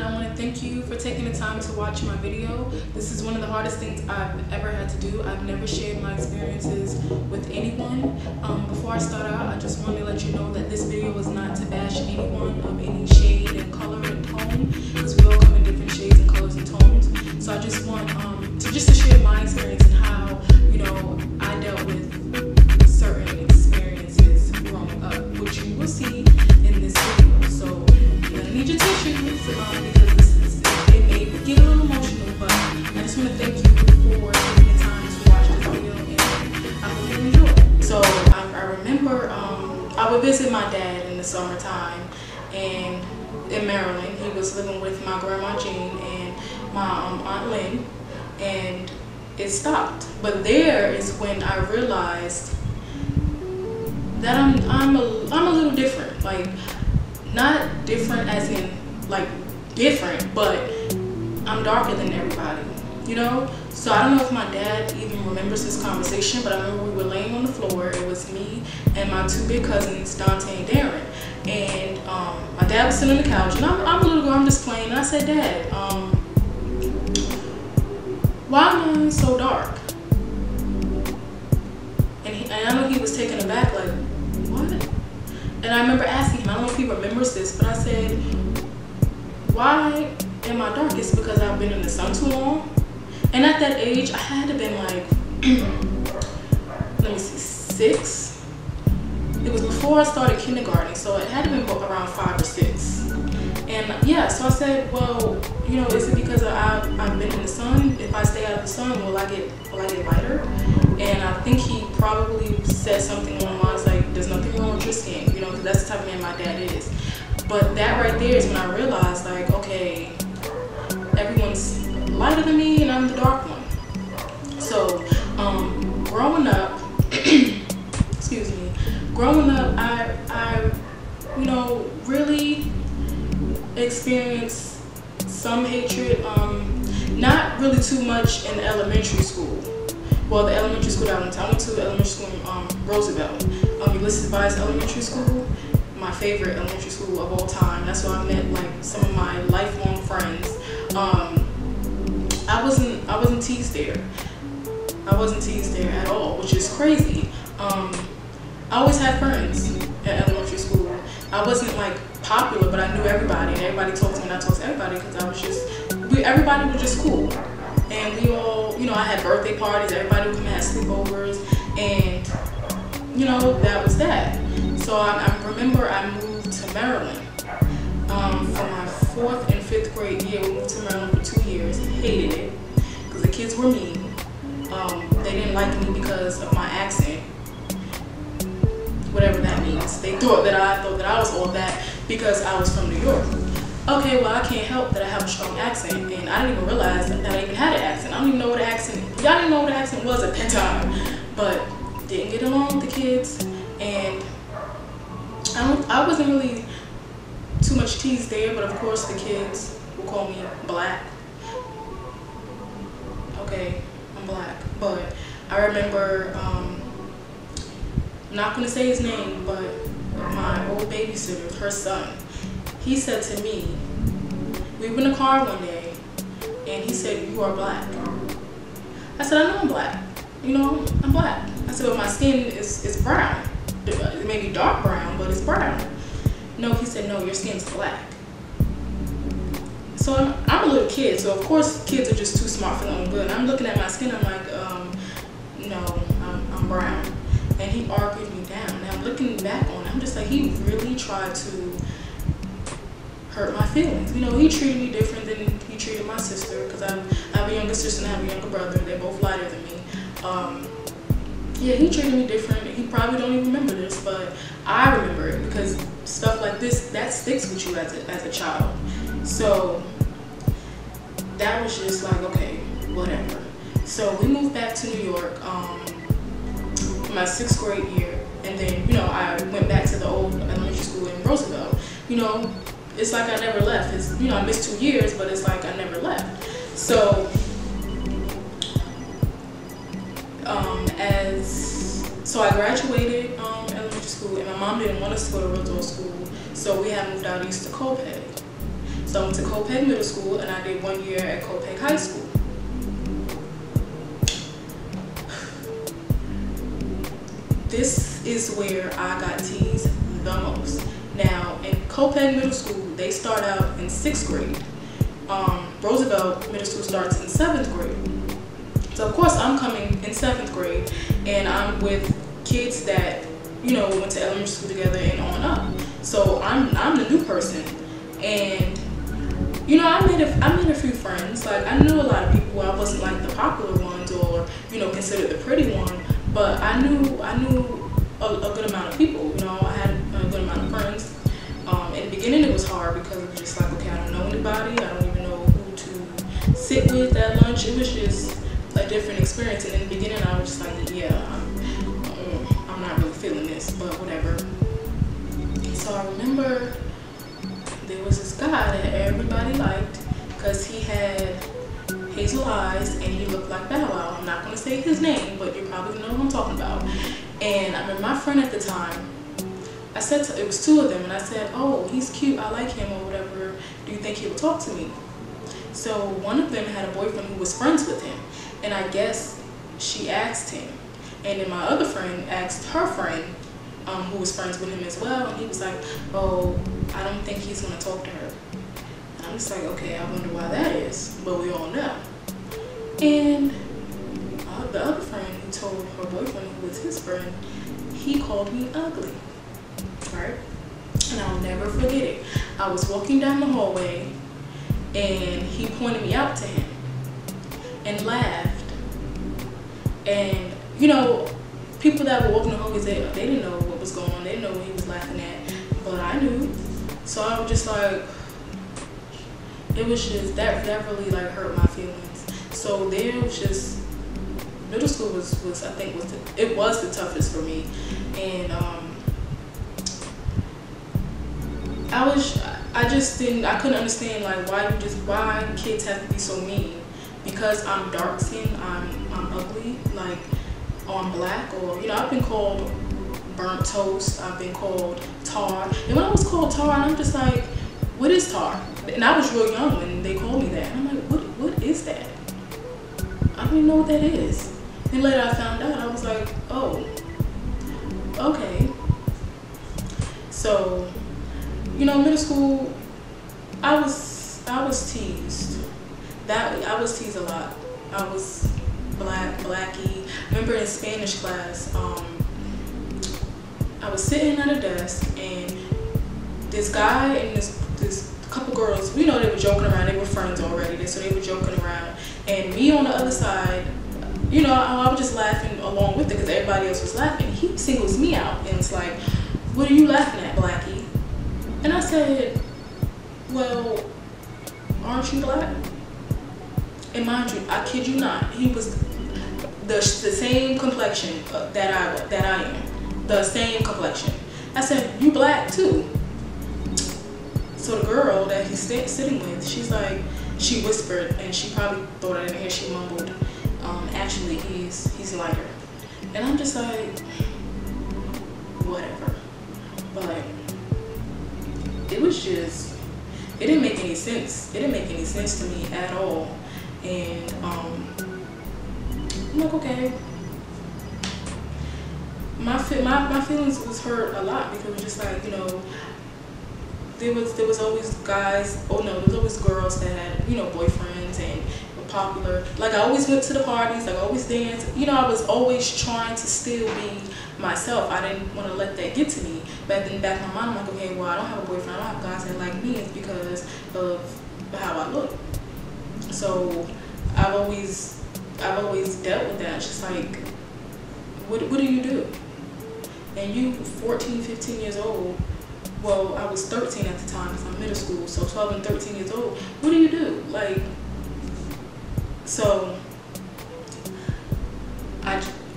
I want to thank you for taking the time to watch my video. This is one of the hardest things I've ever had to do. I've never shared my experiences with anyone. Before I start out, I just want to let you know that this video is not to bash anyone of any shade and color and tone, because we all come in different shades and colors and tones. So I just want to share my experience and how, I dealt with certain experiences growing up, which you will see in this video. So you're gonna need your tissues because it may get a little emotional, but I just want to thank you for taking the time to watch this video, and I hope you enjoy it. So I remember I would visit my dad in the summertime, and in Maryland, he was living with my grandma Jean and my Aunt Lynn, and it stopped. But there is when I realized that I'm a little different. Like, not different as in like different, but I'm darker than everybody, So I don't know if my dad even remembers this conversation, but I remember we were laying on the floor. It was me and my two big cousins, Dante and Darren. And my dad was sitting on the couch, and I'm a little girl, I'm just playing. And I said, Dad, why am I so dark? And I know he was taken aback, like, what? And I remember asking him, I don't know if he remembers this, but I said, why am I dark? It's because I've been in the sun too long. And at that age, I had to have been like, let me see, 6. It was before I started kindergarten, so it had to have been around 5 or 6. And yeah, so I said, well, is it because I've been in the sun? If I stay out of the sun, will I get lighter? And I think he probably said something along the lines like, there's nothing wrong with your skin, because that's the type of man my dad is. But that right there is when I realized, like, okay, everyone's lighter than me and I'm the dark one. So, growing up, excuse me, I really experienced some hatred, not really too much in elementary school. Well, the elementary school that I went to elementary school in Roosevelt, Ulysses Bias Elementary School, my favorite elementary school of all time. That's where I met like some of my lifelong friends. I wasn't teased there. I wasn't teased there at all, which is crazy. I always had friends at elementary school. I wasn't like popular, but I knew everybody, and everybody talked to me, and I talked to everybody because everybody was just cool. And we all, I had birthday parties, everybody would come and have sleepovers, and that was that. So I remember I moved to Maryland for my 4th and 5th grade year. We moved to Maryland for 2 years. Hated it because the kids were mean. They didn't like me because of my accent, whatever that means. They thought that I was all that because I was from New York. Okay, well, I can't help that I have a strong accent, and I didn't even realize that I even had an accent. I don't even know what an accent. Y'all didn't know what an accent was at that time, but didn't get along with the kids, and I wasn't really too much teased there, but of course the kids will call me black. Okay, I'm black, but I remember, I'm not gonna say his name, but my old babysitter, her son, he said to me, we were in a car one day, and he said, you are black. I said, I know I'm black. I'm black. I said, but my skin is brown. It may be dark brown, but it's brown. No, he said, no, your skin's black. So I'm a little kid, so of course kids are just too smart for their own good. And I'm looking at my skin, I'm like, no, I'm brown. And he argued me down. And I'm looking back on it, I'm just like, he really tried to hurt my feelings. He treated me different than he treated my sister, because I have a younger sister and I have a younger brother. They're both lighter than me. Yeah, he treated me different. He probably don't even remember this, but I remember it because stuff like this, that sticks with you as a child. So that was just like, okay, whatever. So we moved back to New York for my 6th grade year, and then I went back to the old elementary school in Roosevelt. It's like I never left. It's I missed 2 years, but it's like I never left. So I graduated elementary school, and my mom didn't want us to go to Roosevelt school, so we had moved out east to Copiague. So I went to Copeg Middle School, and I did 1 year at Copeg High School. This is where I got teased the most. Now, in Copeg Middle School, they start out in 6th grade. Roosevelt Middle School starts in 7th grade. So of course I'm coming in 7th grade, and I'm with kids that, you know, went to elementary school together and on up. So I'm the new person, and you know, I made a few friends. Like, I knew a lot of people. I wasn't like the popular ones, or, you know, considered the pretty one, but I knew a good amount of people. You know, I had a good amount of friends. In the beginning it was hard because it was just like, okay, I don't know anybody. I don't even know who to sit with at lunch. It was just a different experience, and in the beginning I was just like, yeah, I'm not really feeling this, but whatever. So I remember there was this guy that everybody liked because he had hazel eyes and he looked like Bow Wow. I'm not going to say his name, but you probably know who I'm talking about. And I remember my friend at the time, I said it was 2 of them, and I said, oh, he's cute, I like him, or whatever, do you think he would talk to me? So one of them had a boyfriend who was friends with him, and I guess she asked him, and then my other friend asked her friend, who was friends with him as well, and he was like, oh, I don't think he's going to talk to her. And I'm just like, okay, I wonder why that is, but we all know. And the other friend who told her boyfriend, who was his friend, he called me ugly, right? And I'll never forget it. I was walking down the hallway, and he pointed me out to him and laughed. And, you know, people that were walking the hallways, they didn't know what was going on. They didn't know what he was laughing at, but I knew. So I was just like, it was just, that really like hurt my feelings. So there was just, middle school was I think it was the toughest for me. And I couldn't understand like why kids have to be so mean. Because I'm dark skinned, I'm ugly, like, or I'm black, or, you know, I've been called burnt toast, I've been called tar. And when I was called tar, I'm just like, what is tar? And I was real young when they called me that. And I'm like, what is that? I don't even know what that is. And later I found out, I was like, oh, okay. So, you know, middle school, I was teased. I was teased a lot. I was blackie. I remember in Spanish class, I was sitting at a desk, and this guy and this couple girls, you know, they were joking around. They were friends already, so they were joking around. And me on the other side, you know, I was just laughing along with it because everybody else was laughing. He singles me out and it's like, what are you laughing at, Blackie? And I said, well, aren't you black? And mind you, I kid you not, he was the same complexion that I am, the same complexion. I said, you black too. So the girl that he's sitting with, she's like, she whispered, and she probably thought I didn't hear, she mumbled, actually he's lighter. And I'm just like, whatever. But it was just, it didn't make any sense. It didn't make any sense to me at all. And I'm like, okay. My feelings was hurt a lot because it was just like, you know, there was always guys, there was always girls that had, you know, boyfriends and were popular. Like, I always went to the parties, like I always danced. You know, I was always trying to still be myself. I didn't want to let that get to me. But then back in my mind, I'm like, okay, well, I don't have a boyfriend, I don't have guys that like me. It's because of how I look. So I've always dealt with that. It's just like, what do you do? And you 14, 15 years old, well, I was 13 at the time because I'm middle school, so 12 and 13 years old, what do you do? Like, so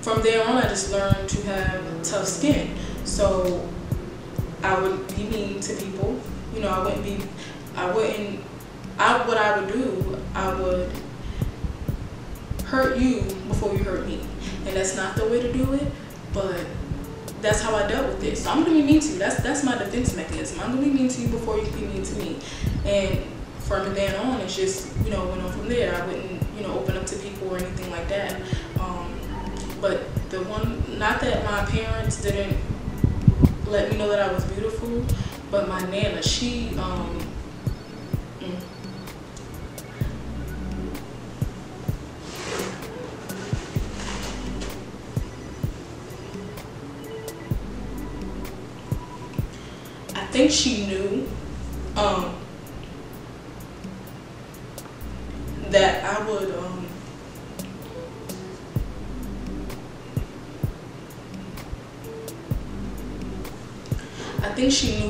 from there on, I just learned to have tough skin. So I would be mean to people. You know, what I would do, I would hurt you before you hurt me. And that's not the way to do it, but that's how I dealt with this. So I'm gonna be mean to you. That's my defense mechanism. I'm gonna be mean to you before you can be mean to me. And from then on, it's just, you know, went on from there. I wouldn't, you know, open up to people or anything like that. But the one, not that my parents didn't let me know that I was beautiful, but my Nana, she, I think she knew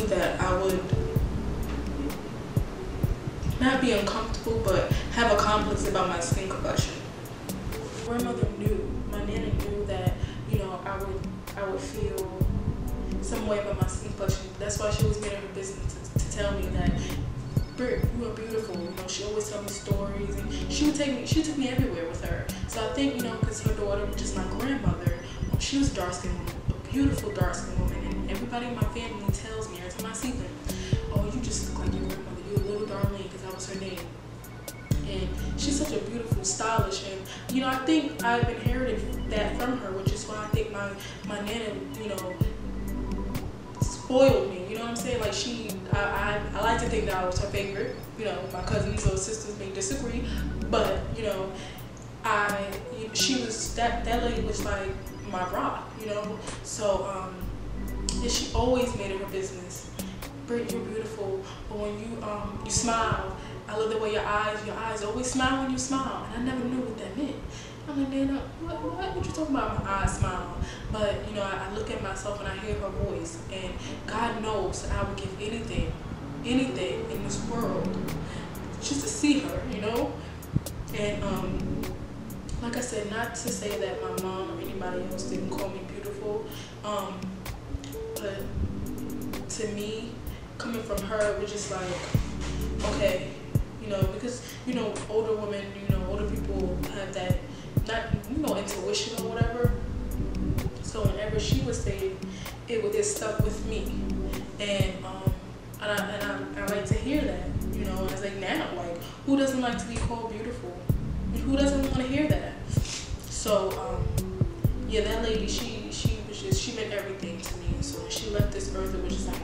that I would not be uncomfortable, but have a complex about my skin complexion. My grandmother knew, my Nana knew that, you know, I would feel some way about my skin complexion. That's why she always made it her business to tell me that, Britt, you are beautiful. You know, she always tell me stories, and she took me everywhere with her. So I think, you know, because her daughter, which is my grandmother, she was a dark-skinned woman, a beautiful dark-skinned woman, and everybody in my family tells me every time I see them, oh, you just look like your grandmother. You're a little Darlene, because that was her name. And she's such a beautiful, stylish, and, you know, I think I've inherited that from her, which is why I think my Nana, you know, spoiled me, you know what I'm saying? Like I like to think that I was her favorite. You know, my cousins or sisters may disagree, but you know, she was that lady was like my rock, you know. So and she always made it her business. Britt, you're beautiful, but when you smile, I love the way your eyes always smile when you smile, and I never knew what that meant. I'm like, Nana, what you talking about? My eyes smile. But, you know, I look at myself and I hear her voice. And God knows I would give anything in this world just to see her, you know? And, like I said, not to say that my mom or anybody else didn't call me beautiful. But to me, coming from her, it was just like, okay, you know, because, you know, older women, you know, older people have that, not, you know, intuition or whatever. So whenever she would say it stuck with me, and I like to hear that, you know. It's like, now, like, who doesn't like to be called beautiful? And who doesn't want to hear that? So yeah, that lady, she meant everything to me. So when she left this earth, it was just like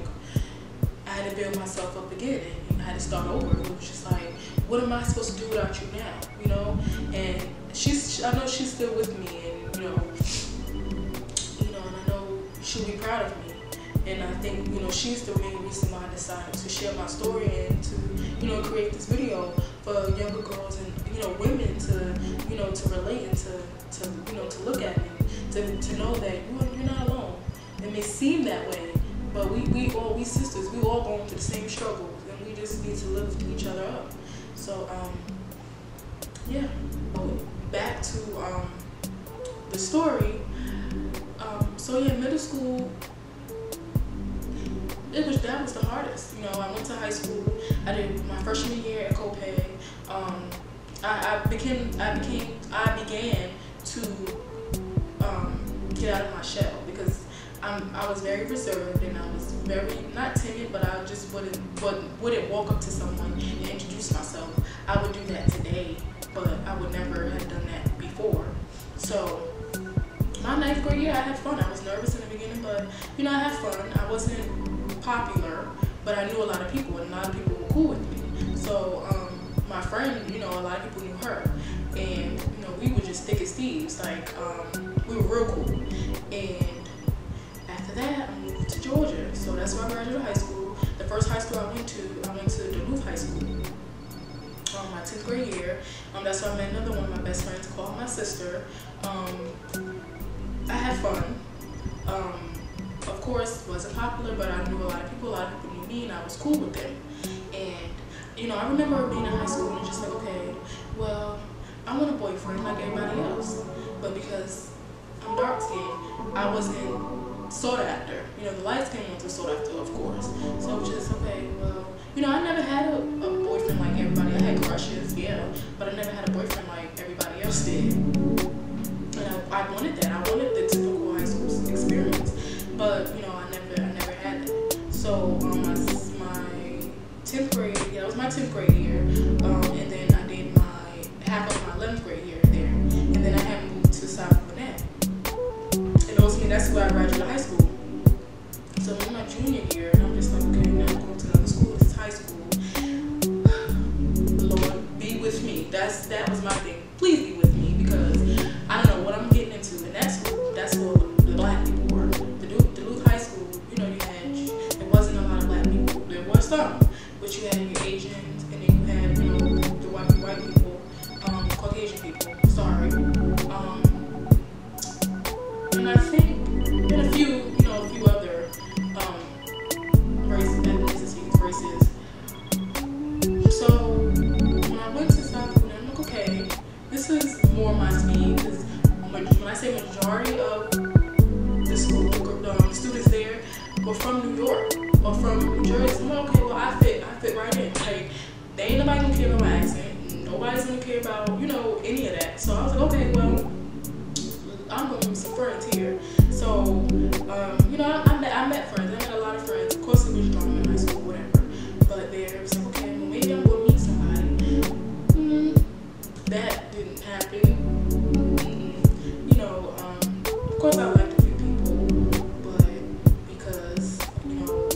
I had to build myself up again, and I had to start over. It was just like, what am I supposed to do without you now? You know, and I know she's still with me, and you know, and I know she'll be proud of me. And I think, you know, she's the main reason why I decided to share my story and to, you know, create this video for younger girls and, you know, women to, you know, to relate and to you know, to look at me, to know that you're not alone. It may seem that way, but we sisters, we all going through the same struggles, and we just need to lift each other up. So yeah, back to the story. So yeah, middle school, that was the hardest. You know, I went to high school. I did my freshman year at Copiah. I began to get out of my shell, because I was very reserved, and I was very, not timid, but I just wouldn't walk up to someone and introduce myself. I would do that today, but I would never have done that before. So my 9th grade year, I had fun. I was nervous in the beginning, but you know, I had fun. I wasn't popular, but I knew a lot of people, and a lot of people were cool with me. So my friend, you know, a lot of people knew her, and you know, we were just thick as thieves. Like we were real cool. And after that, I moved to Georgia. So that's where I graduated high school. The first high school I went to Duluth High School. My 10th grade year. That's where I met another one of my best friends, called my sister. I had fun. Of course, wasn't popular, but I knew a lot of people. A lot of people knew me, and I was cool with them. And you know, I remember being in high school and just like, okay, well, I want a boyfriend like everybody else, but because I'm dark skinned, I wasn't sought after. You know, the light skinned ones were sought after, of course. So it was just, okay, well, you know, I never had a boyfriend like everybody. I had crushes, yeah, but I never had a boyfriend like everybody else did. And I wanted that. I wanted the typical high school experience, but you know, I never had that. So my 10th grade, yeah, it was my 10th grade year. that was my thing. Please be with me, because I don't know what I'm getting into. And that's where the black people were. Duluth High School, you know, there wasn't a lot of black people. There was some, but you had your Asians, and then you had, you know, the white people, Caucasian people. Sorry. And I think and a few other races. So when I went to South Korea, I'm like, okay, this is more my speed, because when I say majority of the school, the students there were from New York or from New Jersey. I'm like, okay, well I fit right in. Like, they ain't nobody gonna care about my accent. Nobody's gonna care about, you know, any of that. So I was like, okay, well, I'm gonna meet some friends here. So, you know, I met friends. I met a lot of friends. Of course, it was drama in high school, whatever. But there was like, okay, well, maybe I'm gonna meet somebody. That didn't happen. You know, of course, I liked a few people, but because you know,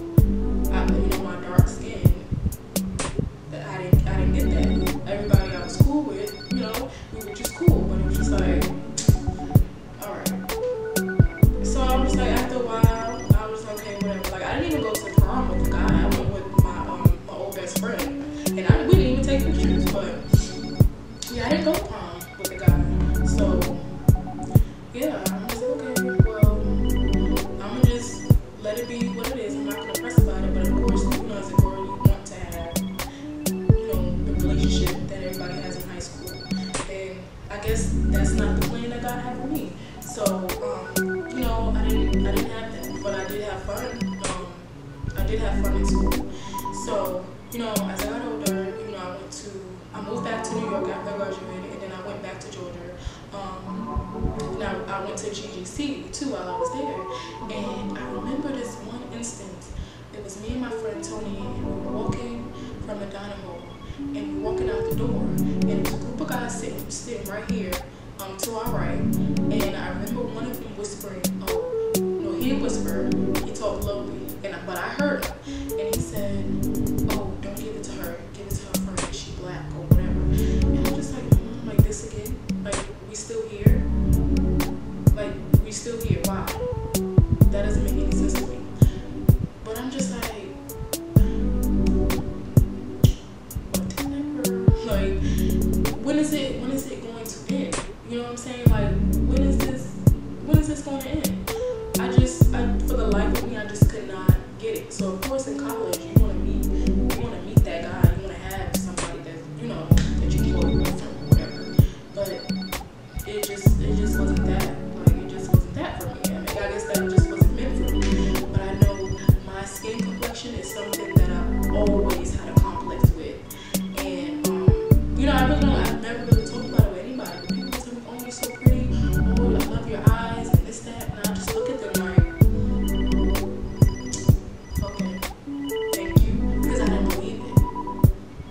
my dark skin, that I didn't get that. Everybody I was cool with, you know, we were just cool, but it was just like, all right. So I was like, after a while, I was like, okay, whatever. Like, I didn't even go to prom with the guy. I went with my old best friend, and we didn't even take pictures. But yeah, I didn't go to prom with the guy. So yeah, I was like, okay, well, I'm gonna just let it be what it is. I'm not gonna press about it. But of course, you know, as a girl, you want to have, you know, the relationship that everybody has in high school, and I guess that's not the plan that God had for me. So, you know, I didn't have that, but I did have fun. I did have fun in school. So, you know, as I got older, you know, I moved back to New York after I graduated, and then I went back to Georgia. Now I went to GGC too while I was there, and I remember this one instance. It was me and my friend Tony, and we were walking from the dining hall, and we were walking out the door, and there was a group of guys sitting right here, to our right, and I remember one of them whispering, oh, no, he didn't whisper, he talked lowly, but I heard him, and he said, oh, don't give it to her, give it to her friend, she black, or whatever. And I'm just like this again? Like, we still here? Like, we still here, wow. That doesn't make any sense to me. But I'm just like, whatever. Like, when is it going to end? You know what I'm saying? Like, when is this going to end? For the life of me, I just could not get it. So of course in college, you want to meet that guy, you want to have somebody that, you know, that you can go with or whatever. But it just wasn't that. Like, it just wasn't that for me. I mean, I guess that just wasn't meant for me. But I know my skin complexion is something that I've always had a complex with. And you know, I've never really talked about it with anybody. But people tell me, oh, you're so pretty. Oh, I love your eyes and this, that. And I just look at them like, okay, thank you. Because I didn't believe it.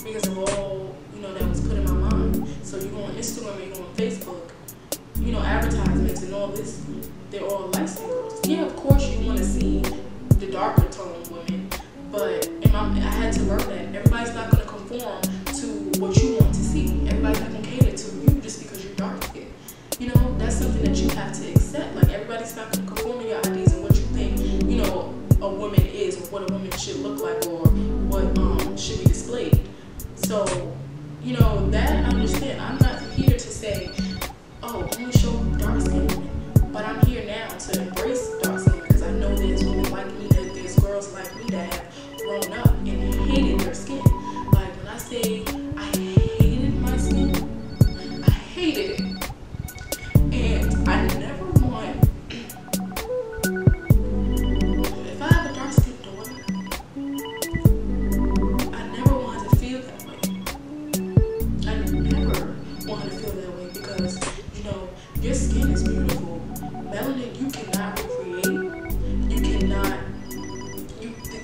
Because of all, you know, that was put in my mind. So you go on Instagram and you go on Facebook, you know, advertisements and all this, they're all light-skinned girls. Yeah, of course you want to see the darker tone women, but I had to learn that everybody's not going to conform to what you want to see. Everybody's not going to cater to you just because you're dark-skinned. You know, that's something that you have to accept. Like, everybody's not going to conform to your ideas and what you think, you know, a woman is, or what a woman should look like, or what should be displayed. So, you know, that I understand. I'm not here to say, oh, only show dark skinned women. But I'm here now to embrace dark skinned women, because I know there's women like me, that there's girls like me that have grown up and hated their skin. Like, when I say I hated my skin, I hated it. And I never want, if I have a dark skinned daughter, I never wanted to feel that way. I never wanted to feel that way, because, you know, your skin is beautiful. Melanin, you cannot recreate.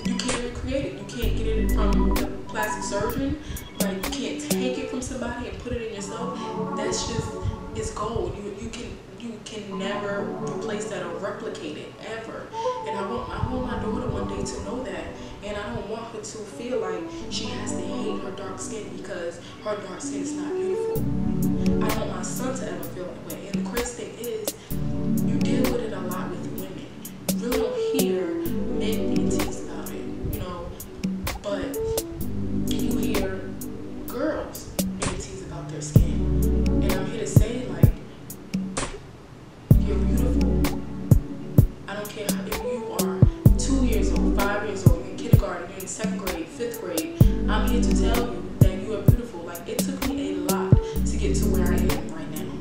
You can't recreate it. You can't get it from the plastic surgeon. Like, you can't take it from somebody and put it in yourself. That's just, it's gold. You can never replace that or replicate it ever. And I want my daughter one day to know that, and I don't want her to feel like she has to hate her dark skin because her dark skin is not beautiful. I don't want my son to ever feel that way. And the crazy thing is, you deal with it a lot with women. You really don't hear men being teased about it, you know, but you hear girls being teased about their skin. And I'm here to say, like, you're beautiful. I don't care if you are 2 years old, 5 years old, you're in kindergarten, you're in 2nd grade, 5th grade. I'm here to tell you that you are beautiful. Like, it took me a lot to get to where I am right now.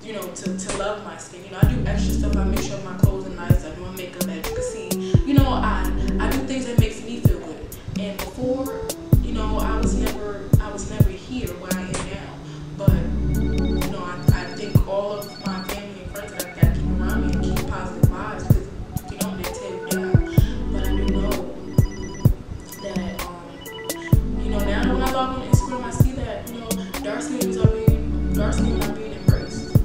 You know, to love my skin. You know, I do extra stuff. I make sure my clothes are nice. I do my makeup, as you can see. You know, I do things that makes me feel good. And before, you know, I was never here where I am now. But you know, I think all of my family and friends that I gotta keep around me and keep positive vibes, because if you don't, they tear you down. But I do know that you know, now when I log on Instagram, I see that, you know, dark skin are being embraced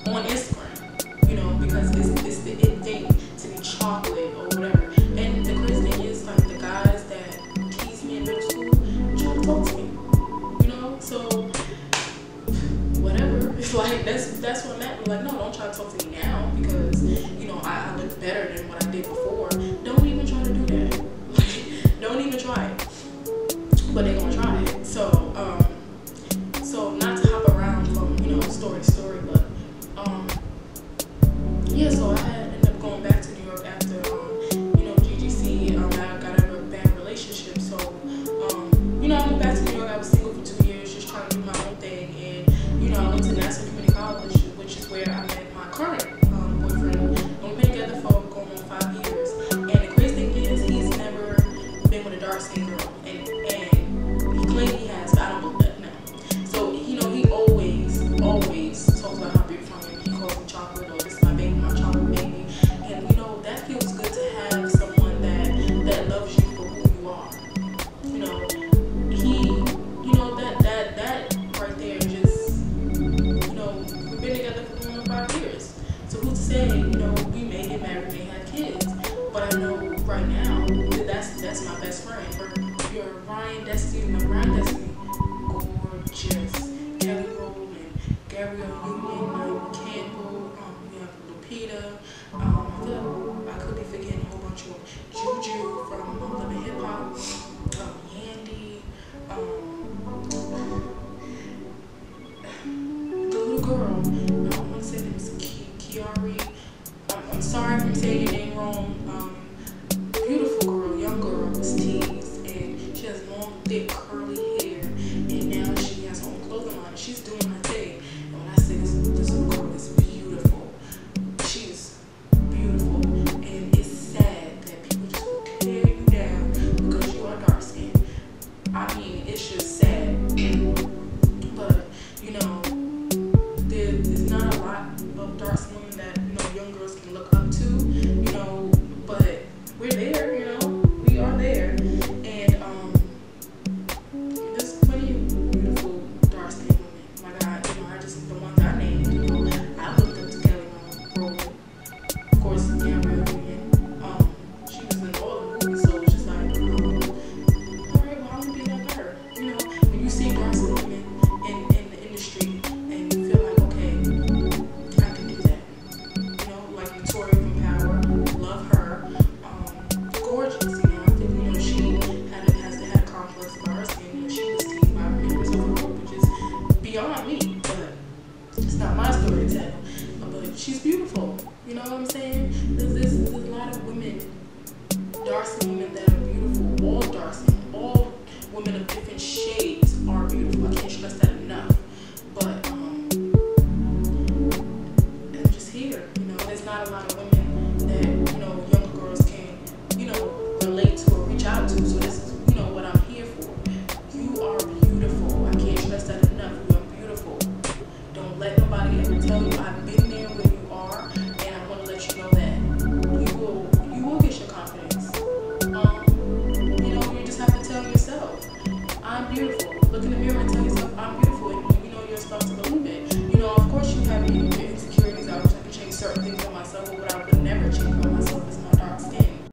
on Instagram, you know, because it's the it thing to be chocolate or whatever. And the crazy thing is, like, the guys that tease me in middle school try to talk to me, you know. So whatever, it's like that's what I'm at. Like, no, don't try to talk to me now because, you know, I look better than what I did before. Don't even try to do that. Like, don't even try it. But they're gonna try it. So not to hop around from, you know, story to story, but yeah, so I had ended up going back to New York after you know, GGC. I got out of a bad relationship, so you know, I moved back to New York. I was single for 2 years, just trying to do my own thing, and you know, I went to Nassau Community College, which is where I met my current boyfriend. And we've been together for going on 5 years. And the crazy thing is, he's never been with a dark skinned girl, and he claims he has, but I don't believe that now. So you know, he always talks about how beautiful I am. He calls me chocolate, or this is my baby, my chocolate baby. And you know, that feels good to have someone that loves you for who you are. You know, you know, that right there just, you know, we've been together for going on 5 years. So who's to say, you know, we may get married, may have kids, but I know right now that's my best friend. You're Ryan Destiny, my Ryan Destiny, gorgeous. Kelly Rowland, Gabrielle Union, Campbell, we have Lupita, I could be forgetting a whole bunch of Juju from Living Hip Hop, Yandy, the little girl, I want to say her name is Kiari. I'm sorry if I'm saying your name wrong. Beautiful girl, young girl, was teased, and she has long, thick, curly hair, and now she has her own clothing line. She's doing her thing. And when I say this little girl is beautiful, she's beautiful, and it's sad that people just will tear you down because you are dark skinned. I mean, it's just sad. But you know, there's not a lot of dark skinned women that, you know, young girls can look up to, you know, but we're there, you know, we are there. And there's plenty of beautiful dark skinned women. My God, you know, the ones I named, you know, I looked up to Kelly Rowland. Of course, Gabrielle Union. She was in all the movies, so it's just like, alright, well, I'm gonna be like her. You know, when you see dark skinned women in the industry and you feel like, okay, I can do that. You know, like Victoria from Power, love her. Gorgeous, you know. I think, you know, she has had a complex about her skin. You know, she was teased by members of her group, which is beyond me, but it's not my story to tell. But she's beautiful, you know what I'm saying?